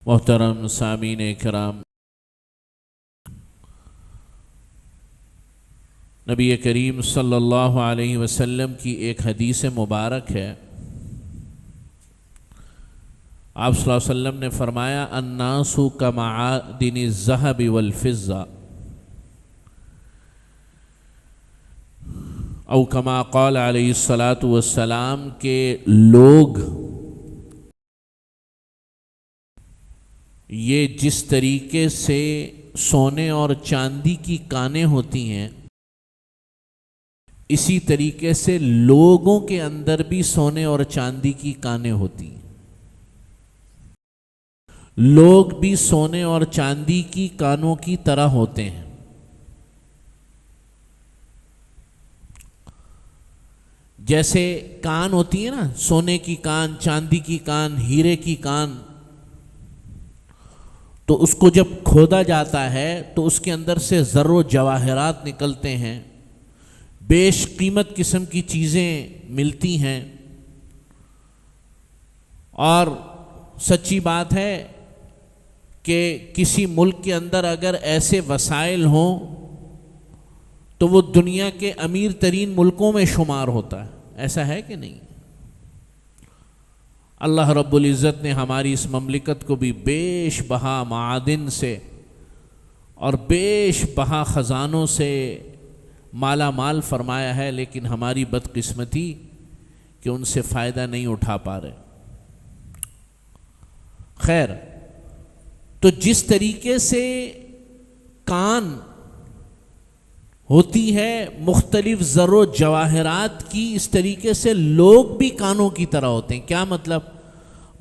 محترم سامعین کرام، نبی کریم صلی اللہ علیہ وسلم کی ایک حدیث مبارک ہے۔ آپ صلی اللہ علیہ وسلم نے فرمایا الناس کمعادن الذہب والفضہ، او کما قال علیہ الصلاۃ والسلام کہ لوگ یہ جس طریقے سے سونے اور چاندی کی کانیں ہوتی ہیں، اسی طریقے سے لوگوں کے اندر بھی سونے اور چاندی کی کانیں ہوتی ہیں۔ لوگ بھی سونے اور چاندی کی کانوں کی طرح ہوتے ہیں۔ جیسے کان ہوتی ہے نا، سونے کی کان، چاندی کی کان، ہیرے کی کان، تو اس کو جب کھودا جاتا ہے تو اس کے اندر سے زر و جواہرات نکلتے ہیں، بیش قیمت قسم کی چیزیں ملتی ہیں۔ اور سچی بات ہے کہ کسی ملک کے اندر اگر ایسے وسائل ہوں تو وہ دنیا کے امیر ترین ملکوں میں شمار ہوتا ہے۔ ایسا ہے کہ نہیں؟ اللہ رب العزت نے ہماری اس مملکت کو بھی بیش بہا معادن سے اور بیش بہا خزانوں سے مالا مال فرمایا ہے، لیکن ہماری بدقسمتی کہ ان سے فائدہ نہیں اٹھا پا رہے۔ خیر، تو جس طریقے سے کان ہوتی ہے مختلف زر و جواہرات کی، اس طریقے سے لوگ بھی کانوں کی طرح ہوتے ہیں۔ کیا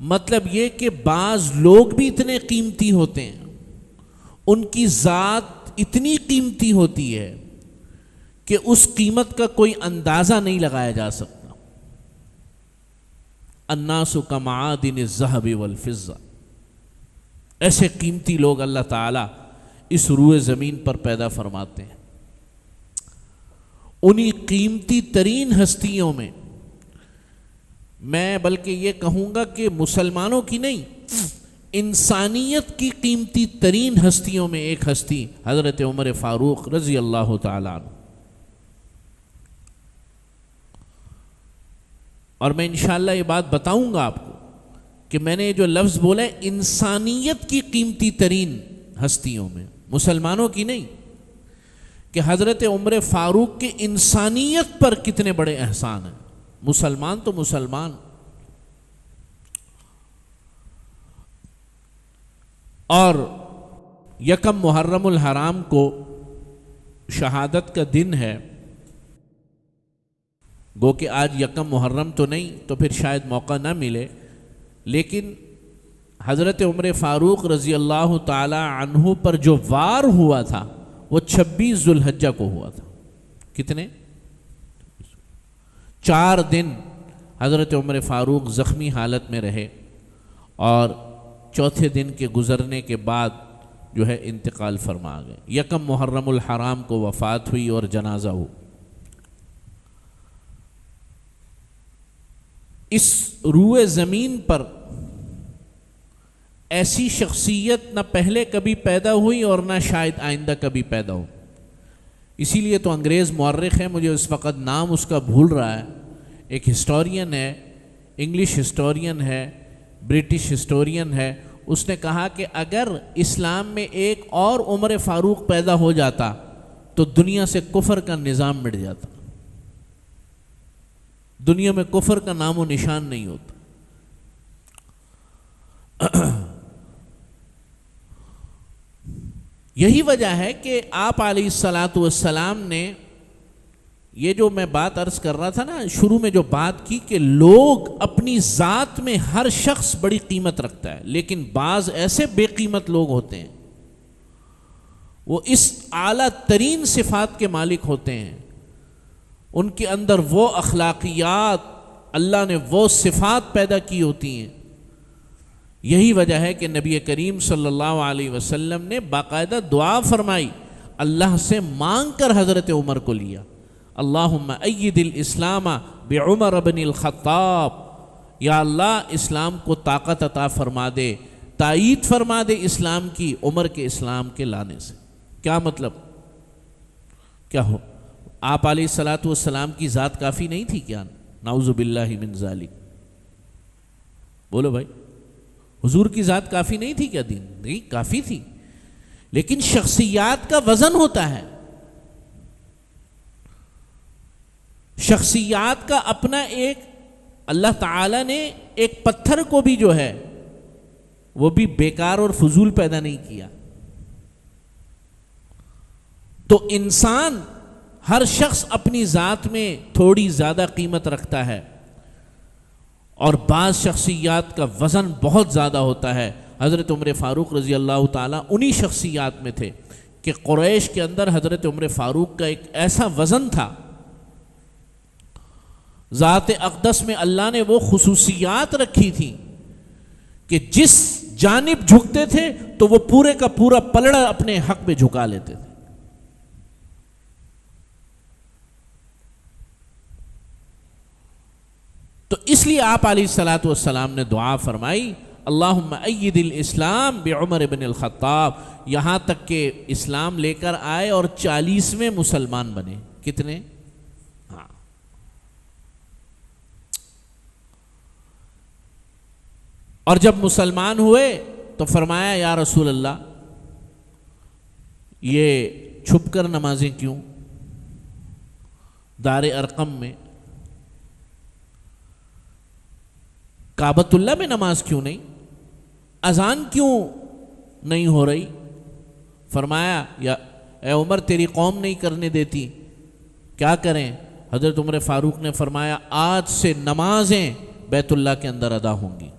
مطلب یہ کہ بعض لوگ بھی اتنے قیمتی ہوتے ہیں، ان کی ذات اتنی قیمتی ہوتی ہے کہ اس قیمت کا کوئی اندازہ نہیں لگایا جا سکتا۔ الناس کمعادن الذہب والفضہ، ایسے قیمتی لوگ اللہ تعالیٰ اس روئے زمین پر پیدا فرماتے ہیں۔ انہی قیمتی ترین ہستیوں میں بلکہ یہ کہوں گا کہ مسلمانوں کی نہیں، انسانیت کی قیمتی ترین ہستیوں میں ایک ہستی حضرت عمر فاروق رضی اللہ تعالیٰ عنہ۔ اور میں انشاءاللہ یہ بات بتاؤں گا آپ کو کہ میں نے جو لفظ بولا ہے انسانیت کی قیمتی ترین ہستیوں میں، مسلمانوں کی نہیں، کہ حضرت عمر فاروق کے انسانیت پر کتنے بڑے احسان ہیں۔ مسلمان تو مسلمان، اور یکم محرم الحرام کو شہادت کا دن ہے، گو کہ آج یکم محرم تو نہیں تو پھر شاید موقع نہ ملے، لیکن حضرت عمر فاروق رضی اللہ تعالی عنہ پر جو وار ہوا تھا وہ 26 ذو الحجہ کو ہوا تھا۔ کتنے؟ 4 دن حضرت عمر فاروق زخمی حالت میں رہے، اور چوتھے دن کے گزرنے کے بعد جو ہے انتقال فرما گئے۔ یکم محرم الحرام کو وفات ہوئی اور جنازہ ہو۔ اس روئے زمین پر ایسی شخصیت نہ پہلے کبھی پیدا ہوئی اور نہ شاید آئندہ کبھی پیدا ہو۔ اسی لیے تو انگریز مورخ ہے، مجھے اس وقت نام اس کا بھول رہا ہے، ایک ہسٹورین ہے، انگلش ہسٹورین ہے، برٹش ہسٹورین ہے، اس نے کہا کہ اگر اسلام میں ایک اور عمر فاروق پیدا ہو جاتا تو دنیا سے کفر کا نظام مٹ جاتا، دنیا میں کفر کا نام و نشان نہیں ہوتا۔ یہی وجہ ہے کہ آپ علیہ الصلاۃ والسلام نے یہ جو میں بات عرض کر رہا تھا نا شروع میں، جو بات کی کہ لوگ اپنی ذات میں ہر شخص بڑی قیمت رکھتا ہے، لیکن بعض ایسے بے قیمت لوگ ہوتے ہیں، وہ اس اعلیٰ ترین صفات کے مالک ہوتے ہیں، ان کے اندر وہ اخلاقیات، اللہ نے وہ صفات پیدا کی ہوتی ہیں۔ یہی وجہ ہے کہ نبی کریم صلی اللہ علیہ وسلم نے باقاعدہ دعا فرمائی، اللہ سے مانگ کر حضرت عمر کو لیا، اللہم اید الاسلام بعمر بن الخطاب، یا اللہ اسلام کو طاقت عطا فرما دے تائید فرما دے اسلام کی عمر کے اسلام کے لانے سے۔ کیا مطلب؟ کیا ہو آپ علیہ الصلوۃ والسلام کی ذات کافی نہیں تھی کیا؟ نعوذ باللہ من ذالک، بولو بھائی، حضور کی ذات کافی نہیں تھی کیا دین؟ نہیں، کافی تھی، لیکن شخصیات کا وزن ہوتا ہے، شخصیات کا اپنا ایک، اللہ تعالی نے ایک پتھر کو بھی جو ہے وہ بھی بیکار اور فضول پیدا نہیں کیا۔ تو انسان، ہر شخص اپنی ذات میں تھوڑی زیادہ قیمت رکھتا ہے، اور بعض شخصیات کا وزن بہت زیادہ ہوتا ہے۔ حضرت عمر فاروق رضی اللہ تعالیٰ انہی شخصیات میں تھے کہ قریش کے اندر حضرت عمر فاروق کا ایک ایسا وزن تھا، ذات اقدس میں اللہ نے وہ خصوصیات رکھی تھی کہ جس جانب جھکتے تھے تو وہ پورے کا پورا پلڑا اپنے حق میں جھکا لیتے تھے۔ تو اس لیے آپ علیہ الصلوۃ والسلام نے دعا فرمائی، اللہم اید الاسلام بعمر بن الخطاب، یہاں تک کہ اسلام لے کر آئے اور 40ویں مسلمان بنے۔ کتنے؟ ہاں، اور جب مسلمان ہوئے تو فرمایا یا رسول اللہ، یہ چھپ کر نمازیں کیوں؟ دار ارقم میں، کعبۃ اللہ میں نماز کیوں نہیں؟ اذان کیوں نہیں ہو رہی؟ فرمایا یا اے عمر، تیری قوم نہیں کرنے دیتی، کیا کریں؟ حضرت عمر فاروق نے فرمایا آج سے نمازیں بیت اللہ کے اندر ادا ہوں گی۔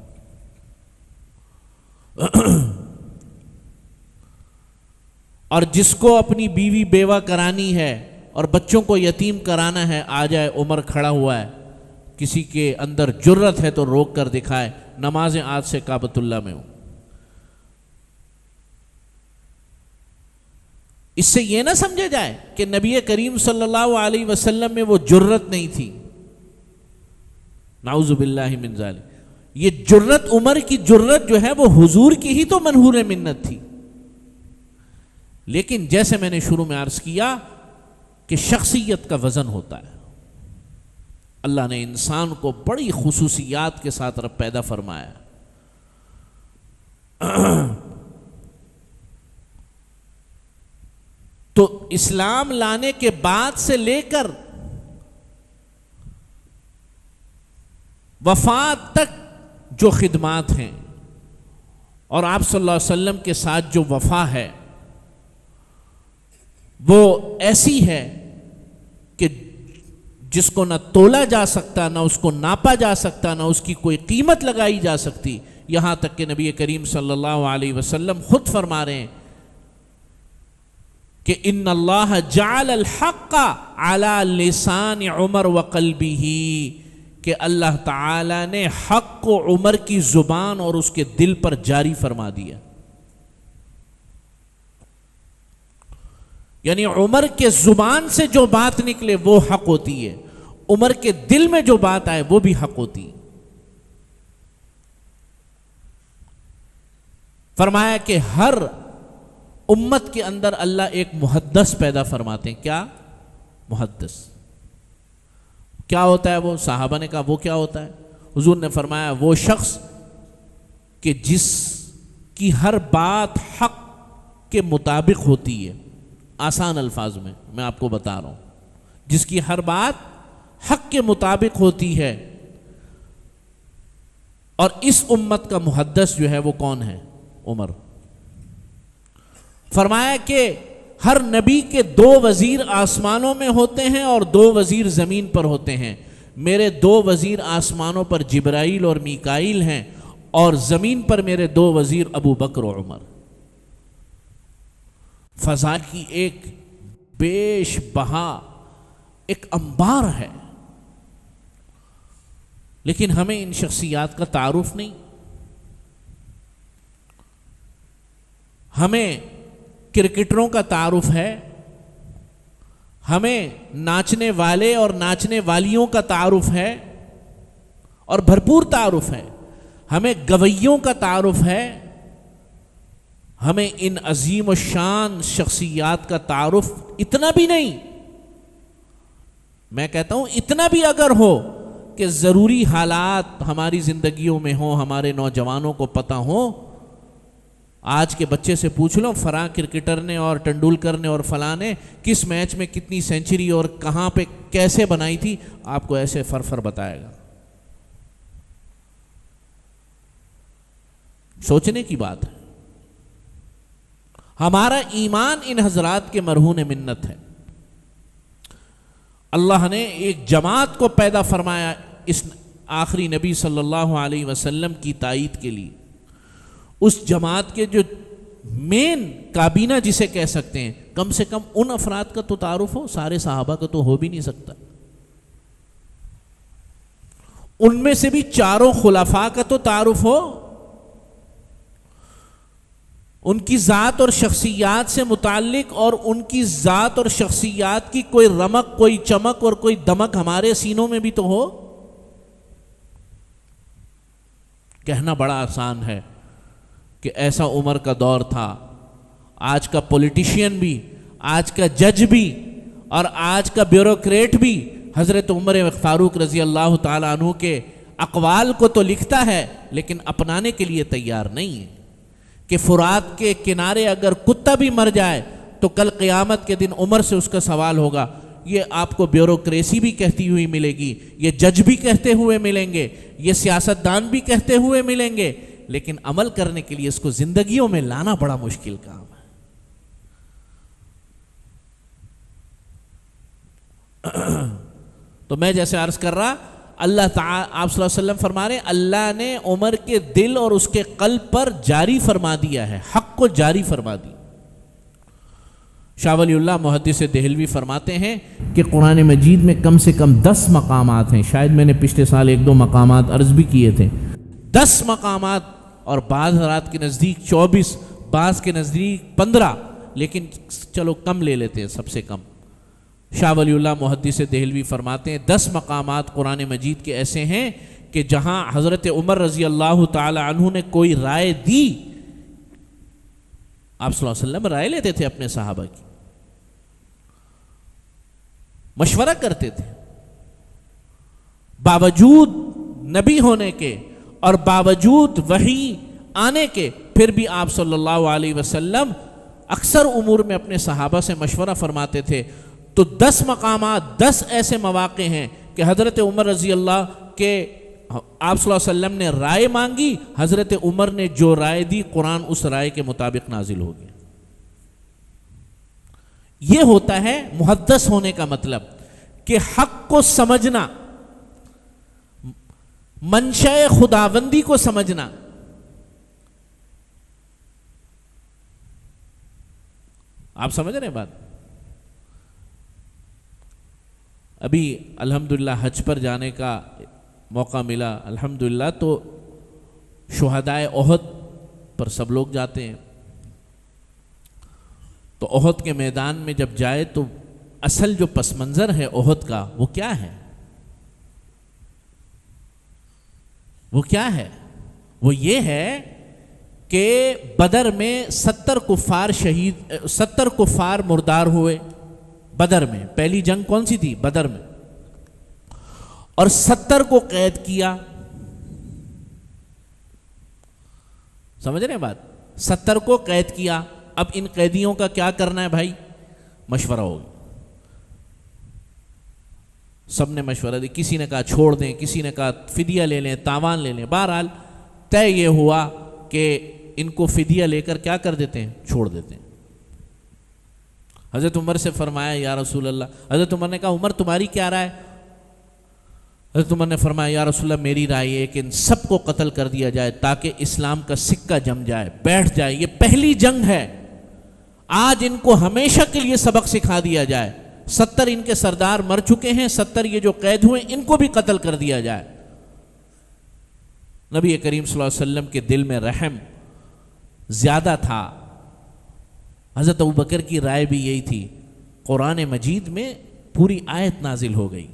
اور جس کو اپنی بیوی بیوہ کرانی ہے اور بچوں کو یتیم کرانا ہے، آ جائے، عمر کھڑا ہوا ہے، کسی کے اندر جرت ہے تو روک کر دکھائے، نمازیں آج سے کعبۃ اللہ میں ہوں۔ اس سے یہ نہ سمجھا جائے کہ نبی کریم صلی اللہ علیہ وسلم میں وہ جرت نہیں تھی، نعوذ باللہ من ذالک۔ یہ جرت، عمر کی جرت جو ہے وہ حضور کی ہی تو منہور منت تھی، لیکن جیسے میں نے شروع میں عرض کیا کہ شخصیت کا وزن ہوتا ہے۔ اللہ نے انسان کو بڑی خصوصیات کے ساتھ رب پیدا فرمایا۔ تو اسلام لانے کے بعد سے لے کر وفات تک جو خدمات ہیں، اور آپ صلی اللہ علیہ وسلم کے ساتھ جو وفا ہے وہ ایسی ہے کہ جس کو نہ تولا جا سکتا، نہ اس کو ناپا جا سکتا، نہ اس کی کوئی قیمت لگائی جا سکتی، یہاں تک کہ نبی کریم صلی اللہ علیہ وسلم خود فرما رہے ہیں کہ ان اللہ جعل الحق علی لسان عمر وقلبہ، کہ اللہ تعالی نے حق کو عمر کی زبان اور اس کے دل پر جاری فرما دیا۔ یعنی عمر کے زبان سے جو بات نکلے وہ حق ہوتی ہے، عمر کے دل میں جو بات آئے وہ بھی حق ہوتی ہے۔ فرمایا کہ ہر امت کے اندر اللہ ایک محدث پیدا فرماتے ہیں۔ کیا محدث؟ کیا ہوتا ہے وہ؟ صحابہ نے کہا وہ کیا ہوتا ہے؟ حضور نے فرمایا وہ شخص کہ جس کی ہر بات حق کے مطابق ہوتی ہے، آسان الفاظ میں آپ کو بتا رہا ہوں، جس کی ہر بات حق کے مطابق ہوتی ہے۔ اور اس امت کا محدث جو ہے وہ کون ہے؟ عمر۔ فرمایا کہ ہر نبی کے 2 وزیر آسمانوں میں ہوتے ہیں اور 2 وزیر زمین پر ہوتے ہیں۔ میرے 2 وزیر آسمانوں پر جبرائیل اور میکائیل ہیں، اور زمین پر میرے 2 وزیر ابو بکر و عمر۔ فضا کی ایک بیش بہا ایک انبار ہے، لیکن ہمیں ان شخصیات کا تعارف نہیں۔ ہمیں کرکٹروں کا تعارف ہے، ہمیں ناچنے والے اور ناچنے والیوں کا تعارف ہے، اور بھرپور تعارف ہے۔ ہمیں گویوں کا تعارف ہے، ہمیں ان عظیم و شان شخصیات کا تعارف اتنا بھی نہیں، میں کہتا ہوں اتنا بھی اگر ہو کہ ضروری حالات ہماری زندگیوں میں ہوں، ہمارے نوجوانوں کو پتہ ہو. آج کے بچے سے پوچھ لو فلاں کرکٹر نے اور ٹنڈولکر نے اور فلاں نے کس میچ میں کتنی سینچری اور کہاں پہ کیسے بنائی تھی، آپ کو ایسے فرفر بتائے گا. سوچنے کی بات ہے. ہمارا ایمان ان حضرات کے مرہون منت ہے. اللہ نے ایک جماعت کو پیدا فرمایا اس آخری نبی صلی اللہ علیہ وسلم کی تائید کے لیے. اس جماعت کے جو مین کابینہ جسے کہہ سکتے ہیں، کم سے کم ان افراد کا تو تعارف ہو. سارے صحابہ کا تو ہو بھی نہیں سکتا. ان میں سے بھی چاروں خلفاء کا تو تعارف ہو. ان کی ذات اور شخصیات سے متعلق اور ان کی ذات اور شخصیات کی کوئی رمق، کوئی چمک اور کوئی دمک ہمارے سینوں میں بھی تو ہو. کہنا بڑا آسان ہے کہ ایسا عمر کا دور تھا. آج کا پولیٹیشین بھی، آج کا جج بھی اور آج کا بیوروکریٹ بھی حضرت عمر فاروق رضی اللہ تعالیٰ عنہ کے اقوال کو تو لکھتا ہے لیکن اپنانے کے لیے تیار نہیں ہے. کہ فرات کے کنارے اگر کتا بھی مر جائے تو کل قیامت کے دن عمر سے اس کا سوال ہوگا. یہ آپ کو بیوروکریسی بھی کہتی ہوئی ملے گی، یہ جج بھی کہتے ہوئے ملیں گے، یہ سیاستدان بھی کہتے ہوئے ملیں گے، لیکن عمل کرنے کے لیے اس کو زندگیوں میں لانا بڑا مشکل کام ہے. تو میں جیسے عرض کر رہا، اللہ تعالی آپ صلی اللہ علیہ وسلم فرما رہے اللہ نے عمر کے دل اور اس کے قلب پر جاری فرما دیا ہے، حق کو جاری فرما دی. شاہ ولی اللہ محدث دہلوی فرماتے ہیں کہ قرآن مجید میں کم سے کم 10 مقامات ہیں. شاید میں نے پچھلے سال 1-2 مقامات عرض بھی کیے تھے. 10 مقامات، اور بعض حضرات کے نزدیک 24، بعض کے نزدیک 15، لیکن چلو کم لے لیتے ہیں سب سے کم. شاہ ولی اللہ محدث دہلوی فرماتے ہیں 10 مقامات قرآن مجید کے ایسے ہیں کہ جہاں حضرت عمر رضی اللہ تعالی عنہ نے کوئی رائے دی. آپ صلی اللہ علیہ وسلم رائے لیتے تھے اپنے صحابہ کی، مشورہ کرتے تھے. باوجود نبی ہونے کے اور باوجود وحی آنے کے پھر بھی آپ صلی اللہ علیہ وسلم اکثر امور میں اپنے صحابہ سے مشورہ فرماتے تھے. تو 10 مقامات، 10 ایسے مواقع ہیں کہ حضرت عمر رضی اللہ کے آپ صلی اللہ علیہ وسلم نے رائے مانگی، حضرت عمر نے جو رائے دی قرآن اس رائے کے مطابق نازل ہو گیا. یہ ہوتا ہے محدث ہونے کا مطلب، کہ حق کو سمجھنا، منشأ خداوندی کو سمجھنا. آپ سمجھ رہے ہیں بات؟ ابھی الحمدللہ حج پر جانے کا موقع ملا الحمدللہ، تو شہدائے احد پر سب لوگ جاتے ہیں. تو احد کے میدان میں جب جائے تو اصل جو پس منظر ہے احد کا وہ کیا ہے؟ وہ کیا ہے؟ وہ یہ ہے کہ بدر میں 70 کفار مردار ہوئے. بدر میں پہلی جنگ کون سی تھی؟ بدر میں. اور 70 کو قید کیا. سمجھ رہے ہیں بات؟ 70 کو قید کیا. اب ان قیدیوں کا کیا کرنا ہے بھائی؟ مشورہ ہوگا. سب نے مشورہ دی. کسی نے کہا چھوڑ دیں، کسی نے کہا فدیہ لے لیں، تاوان لے لیں. بہرحال طے یہ ہوا کہ ان کو فدیہ لے کر کیا کر دیتے ہیں؟ چھوڑ دیتے ہیں. حضرت عمر سے فرمایا یا رسول اللہ، حضرت عمر نے کہا عمر تمہاری کیا رائے؟ حضرت عمر نے فرمایا یا رسول اللہ میری رائے ہے کہ ان سب کو قتل کر دیا جائے تاکہ اسلام کا سکہ جم جائے، بیٹھ جائے. یہ پہلی جنگ ہے، آج ان کو ہمیشہ کے لیے سبق سکھا دیا جائے. 70 ان کے سردار مر چکے ہیں، 70 یہ جو قید ہوئے ان کو بھی قتل کر دیا جائے. نبی کریم صلی اللہ علیہ وسلم کے دل میں رحم زیادہ تھا. حضرت ابوبکر کی رائے بھی یہی تھی. قرآن مجید میں پوری آیت نازل ہو گئی.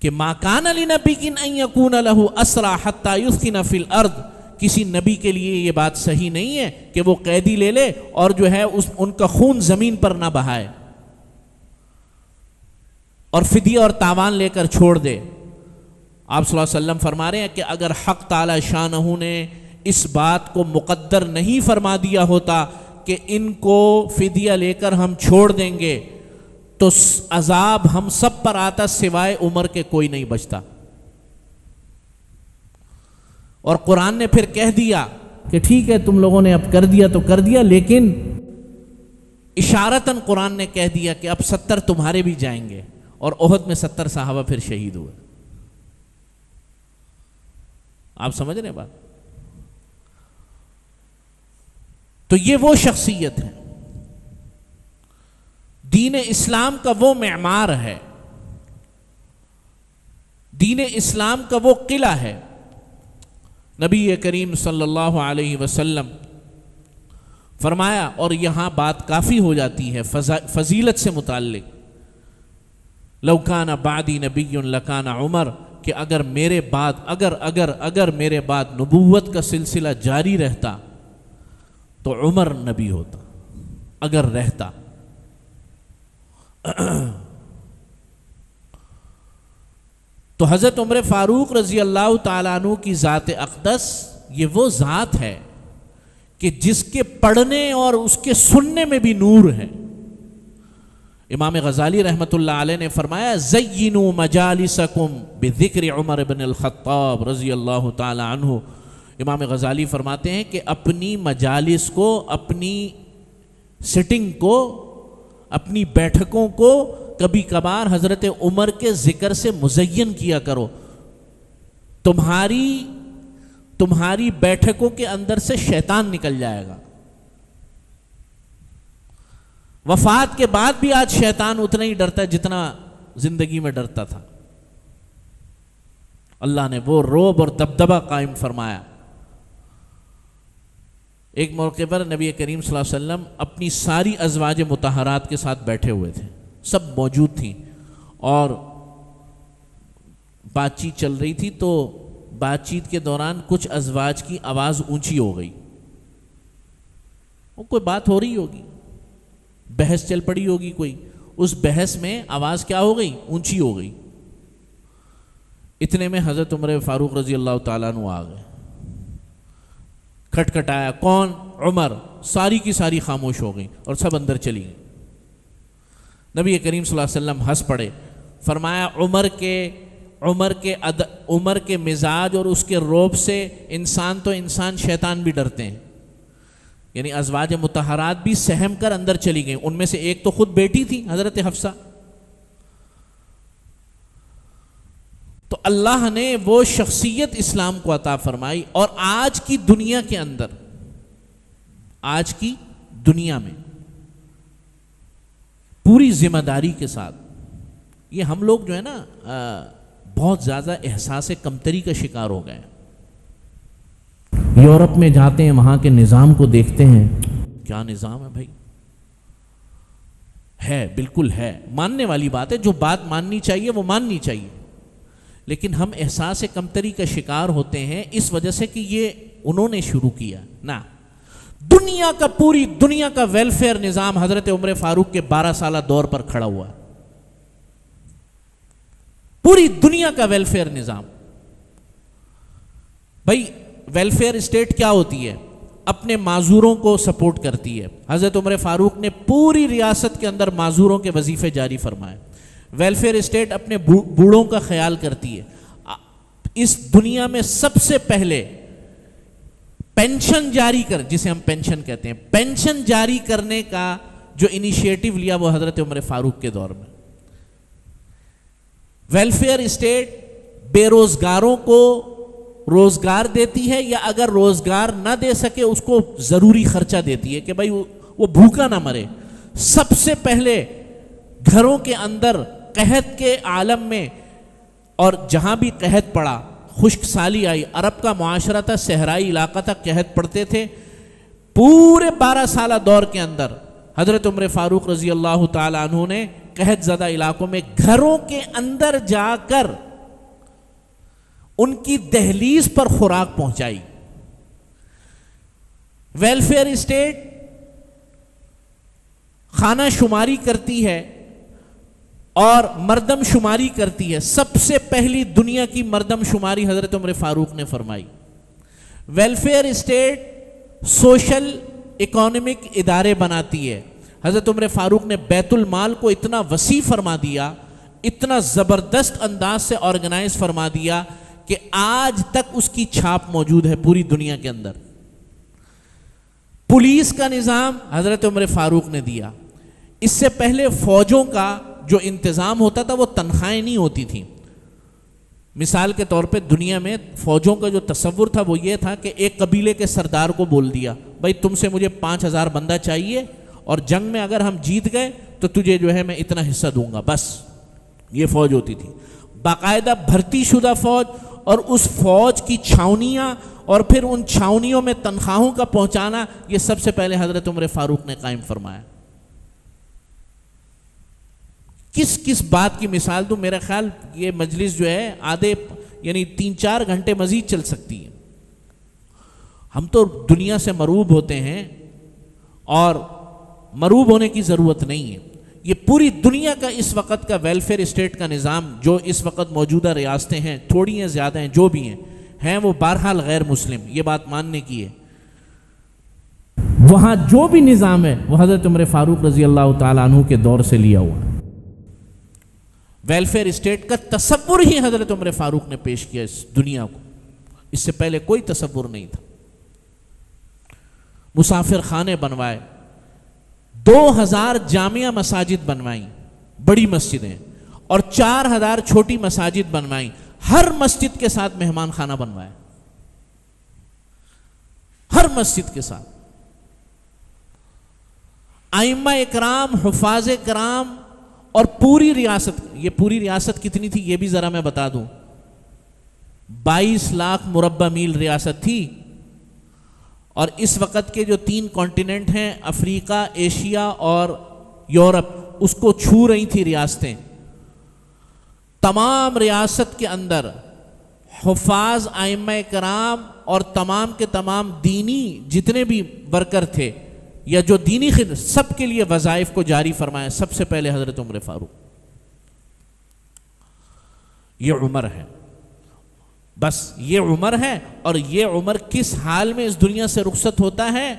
کہ ما کان لنبی ان یکون لہ اسری حتی یثکن فی الارض، کسی نبی کے لیے یہ بات صحیح نہیں ہے کہ وہ قیدی لے لے اور جو ہے ان کا خون زمین پر نہ بہائے اور فدیہ اور تاوان لے کر چھوڑ دے۔ آپ صلی اللہ علیہ وسلم فرما رہے ہیں کہ اگر حق تعالی شانہ نے اس بات کو مقدر نہیں فرما دیا ہوتا کہ ان کو فدیہ لے کر ہم چھوڑ دیں گے تو عذاب ہم سب پر آتا، سوائے عمر کے کوئی نہیں بچتا۔ اور قرآن نے پھر کہہ دیا کہ ٹھیک ہے تم لوگوں نے اب کر دیا تو کر دیا، لیکن اشارتاً قرآن نے کہہ دیا کہ اب 70 تمہارے بھی جائیں گے، اور احد میں 70 صحابہ پھر شہید ہوئے۔ آپ سمجھ رہے ہیں بات؟ تو یہ وہ شخصیت ہے، دین اسلام کا وہ معمار ہے، دین اسلام کا وہ قلعہ ہے۔ نبی کریم صلی اللہ علیہ وسلم فرمایا، اور یہاں بات کافی ہو جاتی ہے فضیلت سے متعلق، لو کان بعدی نبی لکان عمر، کہ اگر میرے بعد اگر میرے بعد نبوت کا سلسلہ جاری رہتا تو عمر نبی ہوتا، اگر رہتا۔ تو حضرت عمر فاروق رضی اللہ تعالیٰ عنہ کی ذات اقدس یہ وہ ذات ہے کہ جس کے پڑھنے اور اس کے سننے میں بھی نور ہے۔ امام غزالی رحمۃ اللہ علیہ نے فرمایا، زینوا مجالسکم بذکر عمر بن الخطاب رضی اللہ تعالی عنہ۔ امام غزالی فرماتے ہیں کہ اپنی مجالس کو، اپنی سٹنگ کو، اپنی بیٹھکوں کو کبھی کبھار حضرت عمر کے ذکر سے مزین کیا کرو، تمہاری بیٹھکوں کے اندر سے شیطان نکل جائے گا۔ وفات کے بعد بھی آج شیطان اتنا ہی ڈرتا ہے جتنا زندگی میں ڈرتا تھا۔ اللہ نے وہ رعب اور دبدبہ قائم فرمایا۔ ایک موقع پر نبی کریم صلی اللہ علیہ وسلم اپنی ساری ازواج مطہرات کے ساتھ بیٹھے ہوئے تھے، سب موجود تھیں، اور بات چیت چل رہی تھی، تو بات چیت کے دوران کچھ ازواج کی آواز اونچی ہو گئی، وہ کوئی بات ہو رہی ہوگی، بحث چل پڑی ہوگی کوئی، اس بحث میں آواز کیا ہو گئی؟ اونچی ہو گئی۔ اتنے میں حضرت عمر فاروق رضی اللہ تعالیٰ عنہ آ گئے، کھٹکھٹایا، کون؟ عمر۔ ساری کی ساری خاموش ہو گئی اور سب اندر چلی گئی۔ نبی کریم صلی اللہ علیہ وسلم ہنس پڑے، فرمایا عمر کے مزاج اور اس کے رعب سے انسان شیطان بھی ڈرتے ہیں۔ یعنی ازواج مطہرات بھی سہم کر اندر چلی گئیں، ان میں سے ایک تو خود بیٹی تھی حضرت حفصہ۔ تو اللہ نے وہ شخصیت اسلام کو عطا فرمائی، اور آج کی دنیا کے اندر، آج کی دنیا میں پوری ذمہ داری کے ساتھ، یہ ہم لوگ جو ہے نا بہت زیادہ احساس کمتری کا شکار ہو گئے۔ یورپ میں جاتے ہیں، وہاں کے نظام کو دیکھتے ہیں، کیا نظام ہے بھائی، ہے بالکل ہے، ماننے والی بات ہے، جو بات ماننی چاہیے وہ ماننی چاہیے، لیکن ہم احساس کمتری کا شکار ہوتے ہیں اس وجہ سے کہ یہ انہوں نے شروع کیا نا۔ پوری دنیا کا ویلفیئر نظام حضرت عمر فاروق کے 12 سالہ دور پر کھڑا ہوا ہے، پوری دنیا کا ویلفیئر نظام۔ بھائی ویلفیئر اسٹیٹ کیا ہوتی ہے؟ اپنے معذوروں کو سپورٹ کرتی ہے۔ حضرت عمر فاروق نے پوری ریاست کے اندر معذوروں کے وظیفے جاری فرمائے۔ ویلفیئر اسٹیٹ اپنے بوڑھوں کا خیال کرتی ہے۔ اس دنیا میں سب سے پہلے پینشن جاری جسے ہم پینشن کہتے ہیں، پینشن جاری کرنے کا جو انیشیٹو لیا وہ حضرت عمر فاروق کے دور میں۔ ویلفیئر اسٹیٹ بے روزگاروں کو روزگار دیتی ہے، یا اگر روزگار نہ دے سکے اس کو ضروری خرچہ دیتی ہے کہ بھائی وہ بھوکا نہ مرے۔ سب سے پہلے گھروں کے اندر قحط کے عالم میں، اور جہاں بھی قحط پڑا، خشک سالی آئی، عرب کا معاشرہ تھا، صحرائی علاقہ تھا، قحط پڑتے تھے، پورے 12 سالہ دور کے اندر حضرت عمر فاروق رضی اللہ تعالیٰ عنہ نے قحط زدہ علاقوں میں گھروں کے اندر جا کر ان کی دہلیز پر خوراک پہنچائی. ویلفیئر اسٹیٹ خانہ شماری کرتی ہے اور مردم شماری کرتی ہے. سب سے پہلی دنیا کی مردم شماری حضرت عمر فاروق نے فرمائی. ویلفیئر اسٹیٹ سوشل اکانومک ادارے بناتی ہے. حضرت عمر فاروق نے بیت المال کو اتنا وسیع فرما دیا, اتنا زبردست انداز سے آرگنائز فرما دیا کہ آج تک اس کی چھاپ موجود ہے پوری دنیا کے اندر. پولیس کا نظام حضرت عمر فاروق نے دیا. اس سے پہلے فوجوں کا جو انتظام ہوتا تھا وہ تنخواہیں نہیں ہوتی تھیں. مثال کے طور پہ دنیا میں فوجوں کا جو تصور تھا وہ یہ تھا کہ ایک قبیلے کے سردار کو بول دیا بھائی تم سے مجھے 5000 بندہ چاہیے اور جنگ میں اگر ہم جیت گئے تو تجھے جو ہے میں اتنا حصہ دوں گا, بس یہ فوج ہوتی تھی. باقاعدہ بھرتی شدہ فوج اور اس فوج کی چھاونیاں اور پھر ان چھاونیوں میں تنخواہوں کا پہنچانا, یہ سب سے پہلے حضرت عمر فاروق نے قائم فرمایا. کس کس بات کی مثال دوں؟ میرا خیال یہ مجلس جو ہے آدھے یعنی 3-4 گھنٹے مزید چل سکتی ہے. ہم تو دنیا سے مروب ہوتے ہیں اور مروب ہونے کی ضرورت نہیں ہے. یہ پوری دنیا کا اس وقت کا ویلفیئر اسٹیٹ کا نظام جو اس وقت موجودہ ریاستیں ہیں, تھوڑی ہیں زیادہ ہیں, جو بھی ہیں وہ بہرحال غیر مسلم, یہ بات ماننے کی ہے. وہاں جو بھی نظام ہے وہ حضرت عمر فاروق رضی اللہ تعالیٰ عنہ کے دور سے لیا ہوا. ویلفیئر اسٹیٹ کا تصور ہی حضرت عمر فاروق نے پیش کیا اس دنیا کو, اس سے پہلے کوئی تصور نہیں تھا. مسافر خانے بنوائے, 2000 جامعہ مساجد بنوائیں, بڑی مسجدیں, اور 4000 چھوٹی مساجد بنوائیں. ہر مسجد کے ساتھ مہمان خانہ بنوایا, ہر مسجد کے ساتھ. ائمہ اکرام, حفاظ کرام اور پوری ریاست, یہ پوری ریاست کتنی تھی یہ بھی ذرا میں بتا دوں, 22 لاکھ مربع میل ریاست تھی. اور اس وقت کے جو 3 کانٹیننٹ ہیں, افریقہ, ایشیا اور یورپ, اس کو چھو رہی تھی ریاستیں. تمام ریاست کے اندر حفاظ, ائمہ کرام اور تمام کے تمام دینی جتنے بھی ورکر تھے یا جو دینی خدمت, سب کے لیے وظائف کو جاری فرمایا سب سے پہلے حضرت عمر فاروق. یہ عمر ہے, بس یہ عمر ہے. اور یہ عمر کس حال میں اس دنیا سے رخصت ہوتا ہے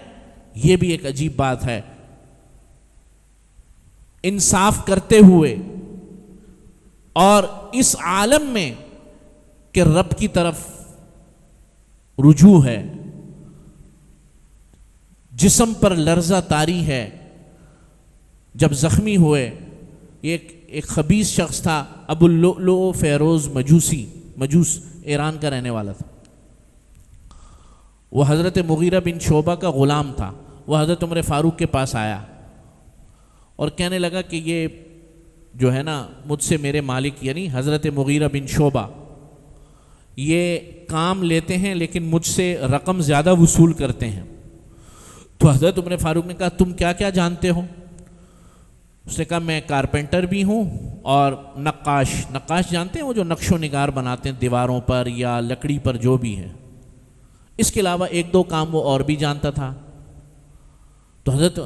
یہ بھی ایک عجیب بات ہے. انصاف کرتے ہوئے اور اس عالم میں کہ رب کی طرف رجوع ہے, جسم پر لرزہ طاری ہے. جب زخمی ہوئے, ایک خبیث شخص تھا, ابو اللؤلؤ فیروز مجوس ایران کا رہنے والا تھا. وہ حضرت مغیرہ بن شعبہ کا غلام تھا. وہ حضرت عمر فاروق کے پاس آیا اور کہنے لگا کہ یہ جو ہے نا مجھ سے میرے مالک یعنی حضرت مغیرہ بن شعبہ یہ کام لیتے ہیں لیکن مجھ سے رقم زیادہ وصول کرتے ہیں. تو حضرت عمر فاروق نے کہا تم کیا کیا جانتے ہو؟ اس نے کہا میں کارپینٹر بھی ہوں اور نقاش جانتے ہیں وہ جو نقش و نگار بناتے ہیں دیواروں پر یا لکڑی پر جو بھی ہے. اس کے علاوہ 1-2 کام وہ اور بھی جانتا تھا. تو حضرت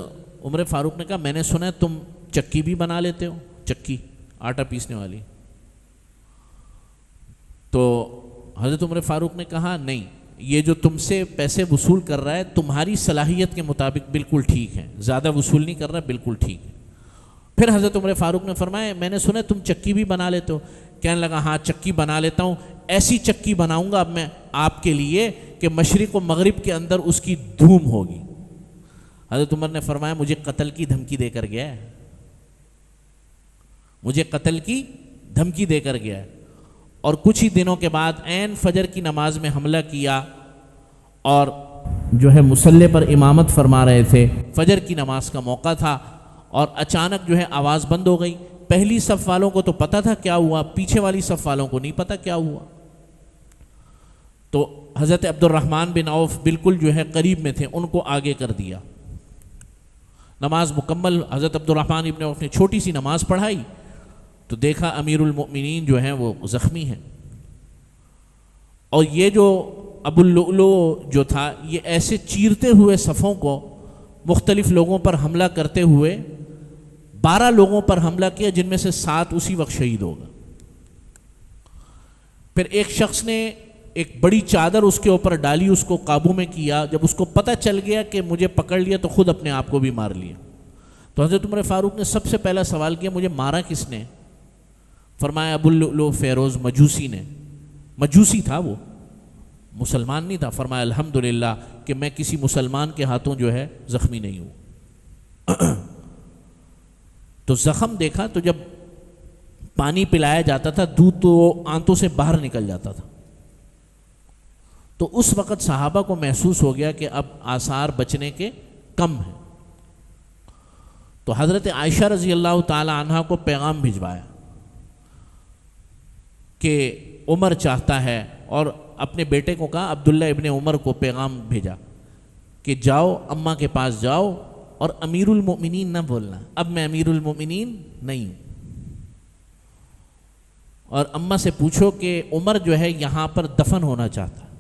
عمر فاروق نے کہا میں نے سنا ہے تم چکی بھی بنا لیتے ہو, چکی آٹا پیسنے والی. تو حضرت عمر فاروق نے کہا نہیں, یہ جو تم سے پیسے وصول کر رہا ہے تمہاری صلاحیت کے مطابق بالکل ٹھیک ہے, زیادہ وصول نہیں کر رہا, بالکل ٹھیک ہے. پھر حضرت عمر فاروق نے فرمایا میں نے سنا تم چکی بھی بنا لیتے ہو. کہنے لگا ہاں چکی بنا لیتا ہوں, ایسی چکی بناؤں گا اب میں آپ کے لیے کہ مشرق و مغرب کے اندر اس کی دھوم ہوگی. حضرت عمر نے فرمایا مجھے قتل کی دھمکی دے کر گیا ہے, مجھے قتل کی دھمکی دے کر گیا ہے. اور کچھ ہی دنوں کے بعد عین فجر کی نماز میں حملہ کیا اور جو ہے مصلی پر امامت فرما رہے تھے. فجر کی نماز کا موقع تھا اور اچانک جو ہے آواز بند ہو گئی. پہلی صف والوں کو تو پتہ تھا کیا ہوا, پیچھے والی صف والوں کو نہیں پتہ کیا ہوا. تو حضرت عبد الرحمن بن عوف بالکل جو ہے قریب میں تھے, ان کو آگے کر دیا. نماز مکمل, حضرت عبد الرحمن بن عوف نے چھوٹی سی نماز پڑھائی. تو دیکھا امیر المؤمنین جو ہیں وہ زخمی ہیں. اور یہ جو ابو اللؤلؤ جو تھا یہ ایسے چیرتے ہوئے صفوں کو مختلف لوگوں پر حملہ کرتے ہوئے 12 لوگوں پر حملہ کیا، جن میں سے 7 اسی وقت شہید ہو گئے۔ پھر ایک شخص نے ایک بڑی چادر اس کے اوپر ڈالی، اس کو قابو میں کیا۔ جب اس کو پتہ چل گیا کہ مجھے پکڑ لیا تو خود اپنے آپ کو بھی مار لیا۔ تو حضرت عمر فاروق نے سب سے پہلا سوال کیا مجھے مارا کس نے؟ فرمایا ابو اللؤلؤ فیروز مجوسی نے۔ مجوسی تھا وہ، مسلمان نہیں تھا۔ فرمایا الحمدللہ کہ میں کسی مسلمان کے ہاتھوں جو ہے زخمی نہیں ہوں۔ تو زخم دیکھا تو جب پانی پلایا جاتا تھا دودھ تو آنتوں سے باہر نکل جاتا تھا۔ تو اس وقت صحابہ کو محسوس ہو گیا کہ اب آثار بچنے کے کم ہیں۔ تو حضرت عائشہ رضی اللہ تعالی عنہا کو پیغام بھجوایا کہ عمر چاہتا ہے، اور اپنے بیٹے کو کہا عبداللہ ابن عمر کو پیغام بھیجا کہ جاؤ اماں کے پاس جاؤ اور امیر المؤمنین نہ بولنا، اب میں امیر المؤمنین نہیں ہوں، اور اماں سے پوچھو کہ عمر جو ہے یہاں پر دفن ہونا چاہتا ہے۔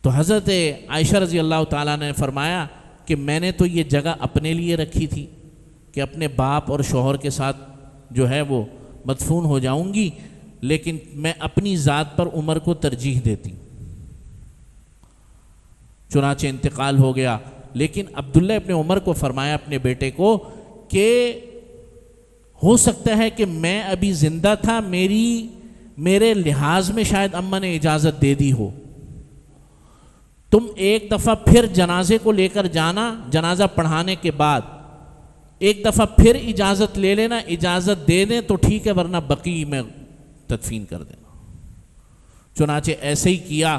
تو حضرت عائشہ رضی اللہ تعالیٰ نے فرمایا کہ میں نے تو یہ جگہ اپنے لیے رکھی تھی کہ اپنے باپ اور شوہر کے ساتھ جو ہے وہ مدفون ہو جاؤں گی، لیکن میں اپنی ذات پر عمر کو ترجیح دیتی۔ چنانچہ انتقال ہو گیا، لیکن عبداللہ ابن عمر کو فرمایا اپنے بیٹے کو کہ ہو سکتا ہے کہ میں ابھی زندہ تھا، میرے لحاظ میں شاید اماں نے اجازت دے دی ہو، تم ایک دفعہ پھر جنازے کو لے کر جانا، جنازہ پڑھانے کے بعد ایک دفعہ پھر اجازت لے لینا، اجازت دے دیں تو ٹھیک ہے ورنہ بقیع میں تدفین کر دینا۔ چنانچہ ایسے ہی کیا۔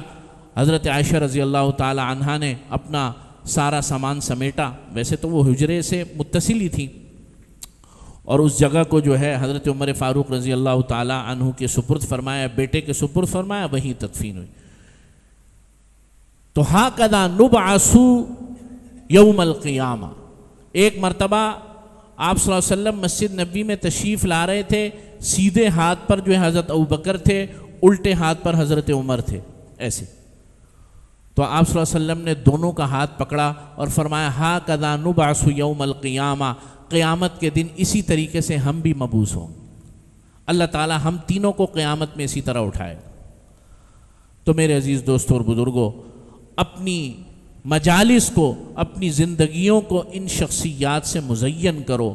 حضرت عائشہ رضی اللہ تعالی عنہا نے اپنا سارا سامان سمیٹا، ویسے تو وہ حجرے سے متصل ہی تھی، اور اس جگہ کو جو ہے حضرت عمر فاروق رضی اللہ تعالی عنہ کے سپرد فرمایا، بیٹے کے سپرد فرمایا، وہیں تدفین ہوئی۔ تو ہاکذا نبعث یوم القیامہ۔ ایک مرتبہ آپ صلی اللہ علیہ وسلم مسجد نبوی میں تشریف لا رہے تھے، سیدھے ہاتھ پر جو ہے حضرت ابوبکر تھے، الٹے ہاتھ پر حضرت عمر تھے، ایسے۔ تو آپ صلی اللہ علیہ وسلم نے دونوں کا ہاتھ پکڑا اور فرمایا ہاکذا نبعث یوم القیامہ، قیامت کے دن اسی طریقے سے ہم بھی مبعوث ہوں۔ اللہ تعالی ہم تینوں کو قیامت میں اسی طرح اٹھائے۔ تو میرے عزیز دوستوں اور بزرگوں، اپنی مجالس کو، اپنی زندگیوں کو ان شخصیات سے مزین کرو،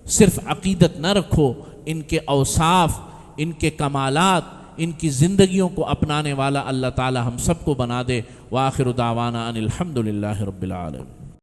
صرف عقیدت نہ رکھو، ان کے اوصاف، ان کے کمالات، ان کی زندگیوں کو اپنانے والا اللہ تعالی ہم سب کو بنا دے۔ وآخر دعوانا ان الحمد للہ رب العالمین۔